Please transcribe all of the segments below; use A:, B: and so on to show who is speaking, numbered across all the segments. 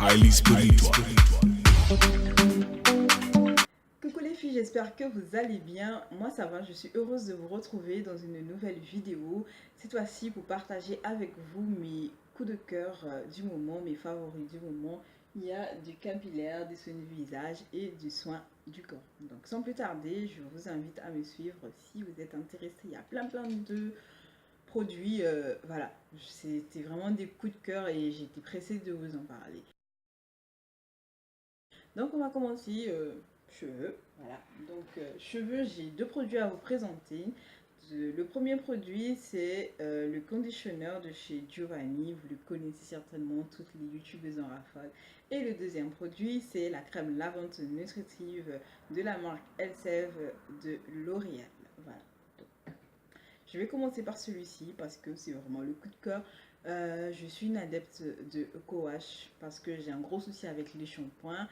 A: highly spiritual.
B: Coucou les filles, j'espère que vous allez bien. Moi ça va, je suis heureuse de vous retrouver dans une nouvelle vidéo. Cette fois-ci pour partager avec vous mes coups de cœur du moment, mes favoris du moment. Il y a du capillaire, du soin du visage et du soin du corps. Donc sans plus tarder, je vous invite à me suivre si vous êtes intéressé. Il y a plein de produits, voilà. C'était vraiment des coups de cœur et j'étais pressée de vous en parler. Donc on va commencer cheveux. Voilà. Donc cheveux, j'ai deux produits à vous présenter. Le premier produit, c'est le conditionneur de chez Giovanni. Vous le connaissez certainement, toutes les youtubeuses en rafale. Et le deuxième produit, c'est la crème lavante nutritive de la marque Elseve de L'Oréal. Voilà. Donc, je vais commencer par celui-ci parce que c'est vraiment le coup de cœur. Je suis une adepte de EcoWash parce que j'ai un gros souci avec les shampoings.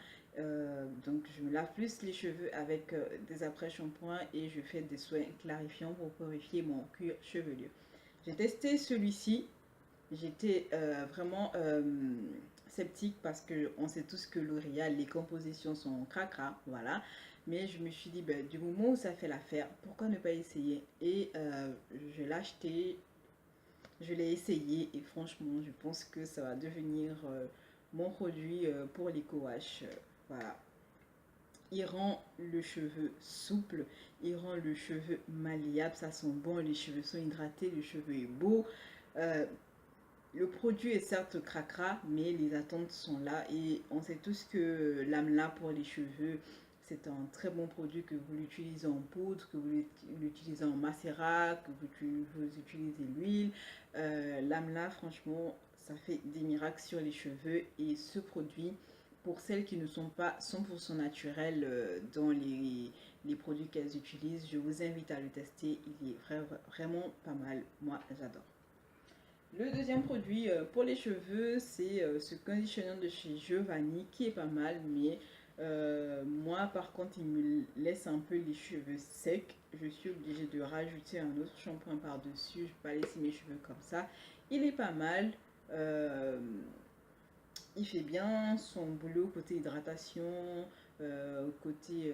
B: Donc je me lave plus les cheveux avec des après-shampoings et je fais des soins clarifiants pour purifier mon cuir chevelu. J'ai testé celui-ci. J'étais vraiment sceptique parce qu'on sait tous que L'Oréal, les compositions sont cracra, voilà. Mais je me suis dit, ben, du moment où ça fait l'affaire, pourquoi ne pas essayer? Et je l'ai acheté, je l'ai essayé et franchement, je pense que ça va devenir mon produit pour les co-wash. Voilà. Il rend le cheveu souple, il rend le cheveu malléable, ça sent bon, les cheveux sont hydratés, le cheveu est beau. Le produit est certes cracra, mais les attentes sont là et on sait tous que l'amla pour les cheveux, c'est un très bon produit, que vous l'utilisez en poudre, que vous l'utilisez en macérat, que vous utilisez l'huile. L'amla, franchement, ça fait des miracles sur les cheveux et ce produit, pour celles qui ne sont pas 100% naturelles dans les produits qu'elles utilisent, je vous invite à le tester. Il est vraiment pas mal. Moi, j'adore. Le deuxième produit pour les cheveux, c'est ce conditionneur de chez Giovanni qui est pas mal, mais moi par contre il me laisse un peu les cheveux secs. Je suis obligée de rajouter un autre shampoing par-dessus. Je ne vais pas laisser mes cheveux comme ça. Il est pas mal. Euh, il fait bien son boulot côté hydratation, côté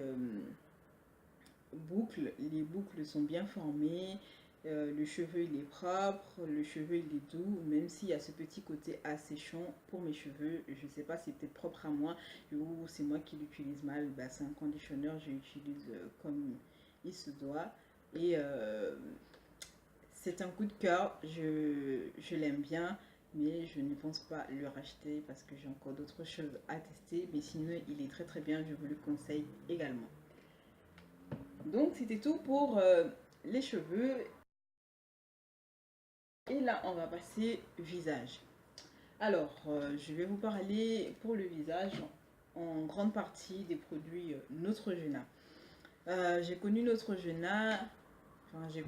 B: boucles. Les boucles sont bien formées. Le cheveu il est propre, le cheveu il est doux, même s'il y a ce petit côté asséchant pour mes cheveux. Je ne sais pas si c'est peut-être propre à moi ou c'est moi qui l'utilise mal. Bah, c'est un conditionneur, je l'utilise comme il se doit. Et c'est un coup de cœur, je l'aime bien, mais je ne pense pas le racheter parce que j'ai encore d'autres choses à tester. Mais sinon, il est très bien, je vous le conseille également. Donc, c'était tout pour les cheveux. Et là, on va passer visage. Alors, je vais vous parler pour le visage en grande partie des produits Neutrogena. J'ai connu Neutrogena, enfin j'ai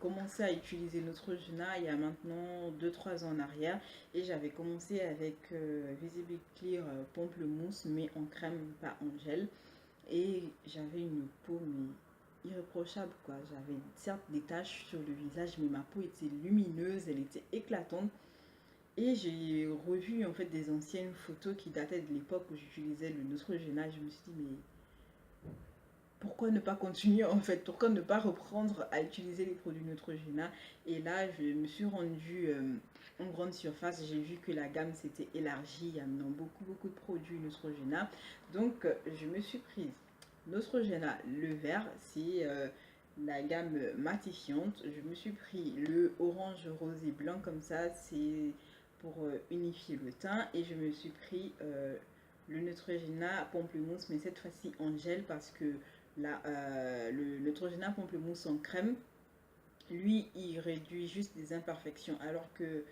B: commencé à utiliser Neutrogena il y a maintenant 2-3 ans en arrière et j'avais commencé avec Visible Clear Pamplemousse mais en crème, pas en gel. Et j'avais une peau mais irréprochable quoi. J'avais certes des taches sur le visage mais ma peau était lumineuse, elle était éclatante. Et j'ai revu en fait des anciennes photos qui dataient de l'époque où j'utilisais le Neutrogena. Je me suis dit mais pourquoi ne pas continuer en fait? Pourquoi ne pas reprendre à utiliser les produits Neutrogena? Et là je me suis rendue en grande surface. J'ai vu que la gamme s'était élargie. Il y a maintenant beaucoup de produits Neutrogena. Donc je me suis prise Neutrogena le vert, c'est la gamme matifiante. Je me suis pris le orange, rose et blanc comme ça, c'est pour unifier le teint. Et je me suis pris le Neutrogena Pamplemousse, mais cette fois-ci en gel parce que le Neutrogena Pamplemousse en crème, lui, il réduit juste des imperfections, alors que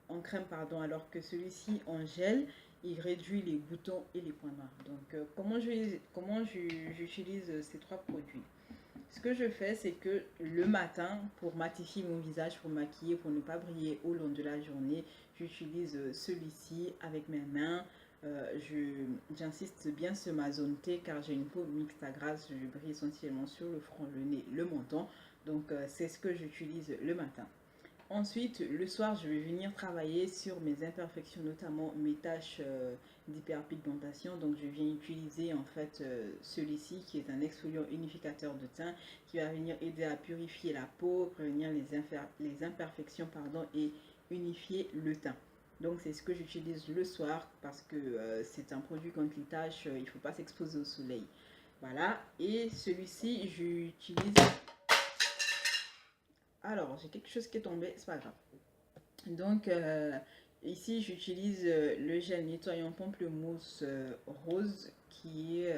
B: en crème, pardon, alors que celui-ci en gel, il réduit les boutons et les points noirs. Donc, comment j'utilise ces trois produits? Ce que je fais, c'est que le matin, pour matifier mon visage, pour maquiller, pour ne pas briller au long de la journée, j'utilise celui-ci avec mes mains. J'insiste bien sur ma zone T car j'ai une peau mixte à grasse. Je brille essentiellement sur le front, le nez, le menton. Donc, c'est ce que j'utilise le matin. Ensuite, le soir, je vais venir travailler sur mes imperfections, notamment mes taches d'hyperpigmentation. Donc, je viens utiliser en fait celui-ci qui est un exfoliant unificateur de teint qui va venir aider à purifier la peau, prévenir les imperfections et unifier le teint. Donc, c'est ce que j'utilise le soir parce que c'est un produit contre les taches, il ne faut pas s'exposer au soleil. Voilà, et celui-ci, j'utilise... Alors, j'ai quelque chose qui est tombé, c'est pas grave. Donc, ici, j'utilise le gel nettoyant pamplemousse rose qui est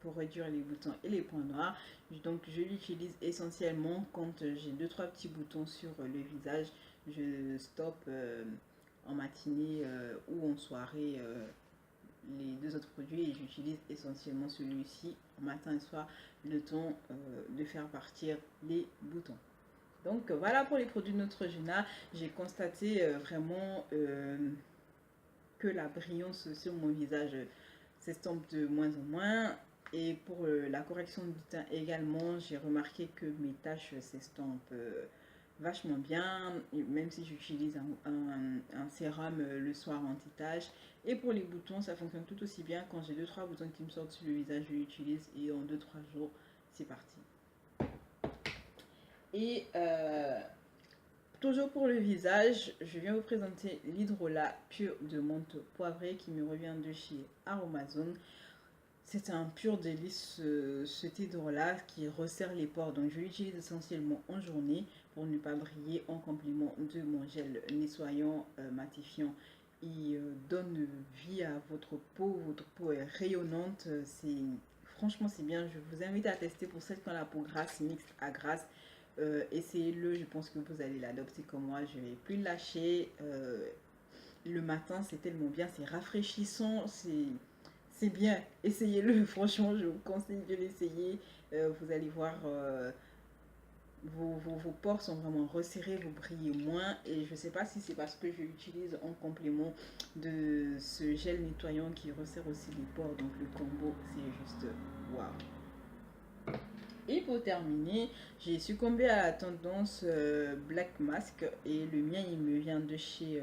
B: pour réduire les boutons et les points noirs. Donc, je l'utilise essentiellement quand j'ai 2-3 petits boutons sur le visage. Je stoppe en matinée ou en soirée les deux autres produits et j'utilise essentiellement celui-ci matin et soir, le temps de faire partir les boutons. Donc voilà pour les produits de Neutrogena. J'ai constaté vraiment que la brillance sur mon visage s'estompe de moins en moins. Et pour la correction du teint également, j'ai remarqué que mes taches s'estompent vachement bien, même si j'utilise un sérum le soir anti-tache. Et pour les boutons, ça fonctionne tout aussi bien. Quand j'ai 2-3 boutons qui me sortent sur le visage, je l'utilise et en 2-3 jours, c'est parti. Et toujours pour le visage, je viens vous présenter l'Hydrolat Pur de menthe poivrée qui me revient de chez Aromazone. C'est un pur délice cet hydrolat qui resserre les pores. Donc je l'utilise essentiellement en journée pour ne pas briller en complément de mon gel nettoyant, matifiant. Il donne vie à votre peau. Votre peau est rayonnante. Franchement c'est bien. Je vous invite à tester pour celles qui ont la peau grasse, mixte à grasse. Essayez-le, je pense que vous allez l'adopter comme moi. Je ne vais plus le lâcher. Le matin, c'est tellement bien, c'est rafraîchissant, c'est bien. Essayez-le, franchement, je vous conseille de l'essayer. Vous allez voir, vos pores sont vraiment resserrés, vous brillez moins. Et je ne sais pas si c'est parce que je l'utilise en complément de ce gel nettoyant qui resserre aussi les pores. Donc le combo, c'est juste waouh. Et pour terminer, j'ai succombé à la tendance Black Mask et le mien il me vient de chez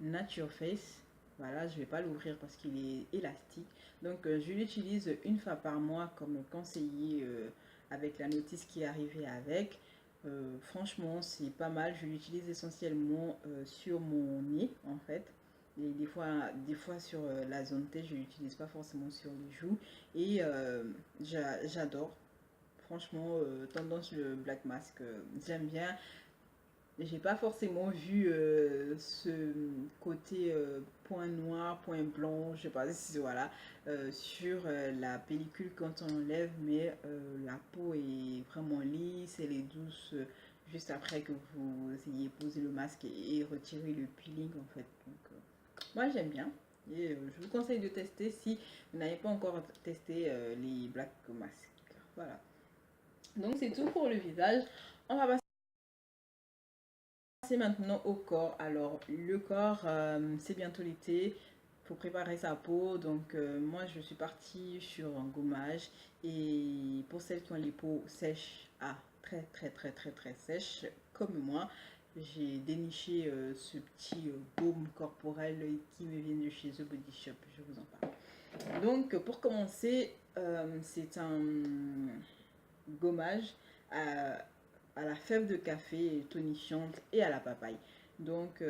B: Nature Face. Voilà, je ne vais pas l'ouvrir parce qu'il est élastique. Donc je l'utilise une fois par mois comme conseillé avec la notice qui est arrivée avec. Franchement, c'est pas mal. Je l'utilise essentiellement sur mon nez en fait. Et des fois sur la zone T, je l'utilise pas forcément sur les joues. Et j'adore. Franchement, tendance le Black Mask, j'aime bien. J'ai pas forcément vu ce côté point noir, point blanc, je sais pas si voilà, sur la pellicule quand on enlève, mais la peau est vraiment lisse, elle est douce juste après que vous ayez posé le masque et retiré le peeling en fait. Donc, moi j'aime bien et je vous conseille de tester si vous n'avez pas encore testé les Black Mask. Voilà. Donc c'est tout pour le visage. On va passer maintenant au corps. Alors le corps, c'est bientôt l'été. Il faut préparer sa peau. Donc moi je suis partie sur un gommage. Et pour celles qui ont les peaux sèches, très sèches, comme moi, j'ai déniché ce petit baume corporel qui me vient de chez The Body Shop. Je vous en parle. Donc pour commencer, c'est un gommage à la fève de café tonifiante et à la papaye. Donc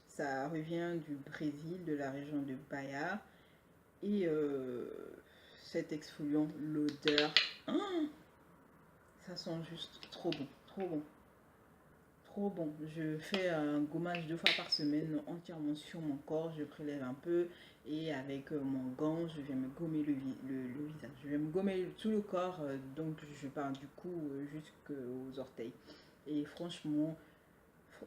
B: ça revient du Brésil, de la région de Bahia. Et cet exfoliant, l'odeur, ça sent juste trop bon, trop bon. Trop bon. Je fais un gommage 2 fois par semaine entièrement sur mon corps. Je prélève un peu et avec mon gant, je viens me gommer le visage. Je vais me gommer tout le corps, donc je pars du cou jusqu'aux orteils. Et franchement,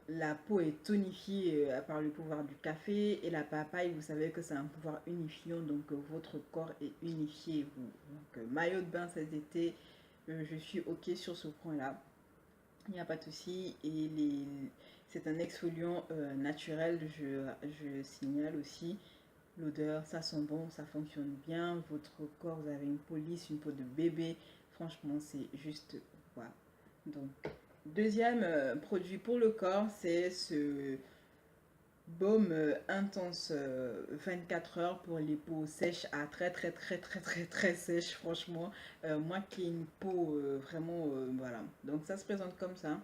B: la peau est tonifiée par le pouvoir du café et la papaye, vous savez que c'est un pouvoir unifiant, donc votre corps est unifié. Donc maillot de bain cet été, je suis ok sur ce point-là. Il n'y a pas de souci. Et c'est un exfoliant naturel, je signale aussi. L'odeur, ça sent bon, ça fonctionne bien. Votre corps, vous avez une peau lisse, une peau de bébé. Franchement, c'est juste wow. Donc, Deuxième produit pour le corps, c'est ce baume intense 24 heures pour les peaux sèches à très sèches, franchement. Moi qui ai une peau vraiment, voilà. Donc ça se présente comme ça.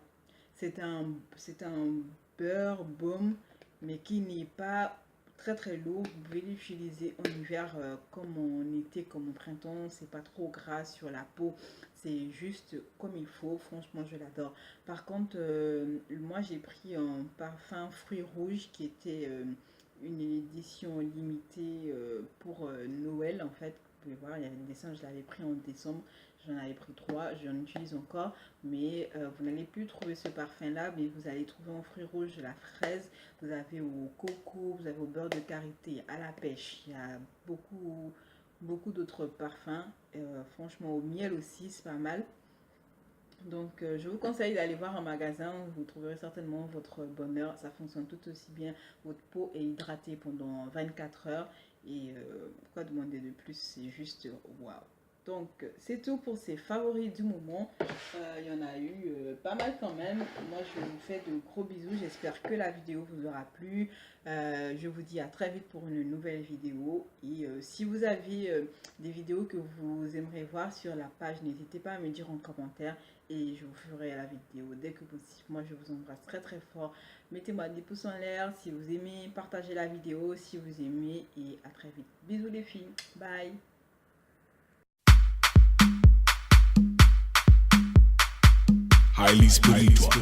B: C'est un beurre baume, mais qui n'est pas très lourd. Vous pouvez l'utiliser en hiver comme en été, comme au printemps. C'est pas trop gras sur la peau. C'est juste comme il faut. Franchement, je l'adore. Par contre, moi j'ai pris un parfum fruits rouges qui était une édition limitée pour Noël en fait. Vous pouvez voir, il y avait des dessins, je l'avais pris en décembre. J'en avais pris 3, j'en utilise encore, mais vous n'allez plus trouver ce parfum-là, mais vous allez trouver en fruits rouges la fraise, vous avez au coco, vous avez au beurre de karité, à la pêche, il y a beaucoup d'autres parfums, franchement au miel aussi, c'est pas mal. Donc je vous conseille d'aller voir un magasin, vous trouverez certainement votre bonheur, ça fonctionne tout aussi bien, votre peau est hydratée pendant 24 heures et quoi demander de plus, c'est juste waouh. Donc c'est tout pour ces favoris du moment. Il y en a eu pas mal quand même. Moi je vous fais de gros bisous. J'espère que la vidéo vous aura plu. Je vous dis à très vite pour une nouvelle vidéo. Et si vous avez des vidéos que vous aimeriez voir sur la page, n'hésitez pas à me dire en commentaire. Et je vous ferai la vidéo dès que possible. Moi je vous embrasse très fort. Mettez-moi des pouces en l'air si vous aimez. Partagez la vidéo si vous aimez. Et à très vite. Bisous les filles. Bye.
A: Highly spiritual.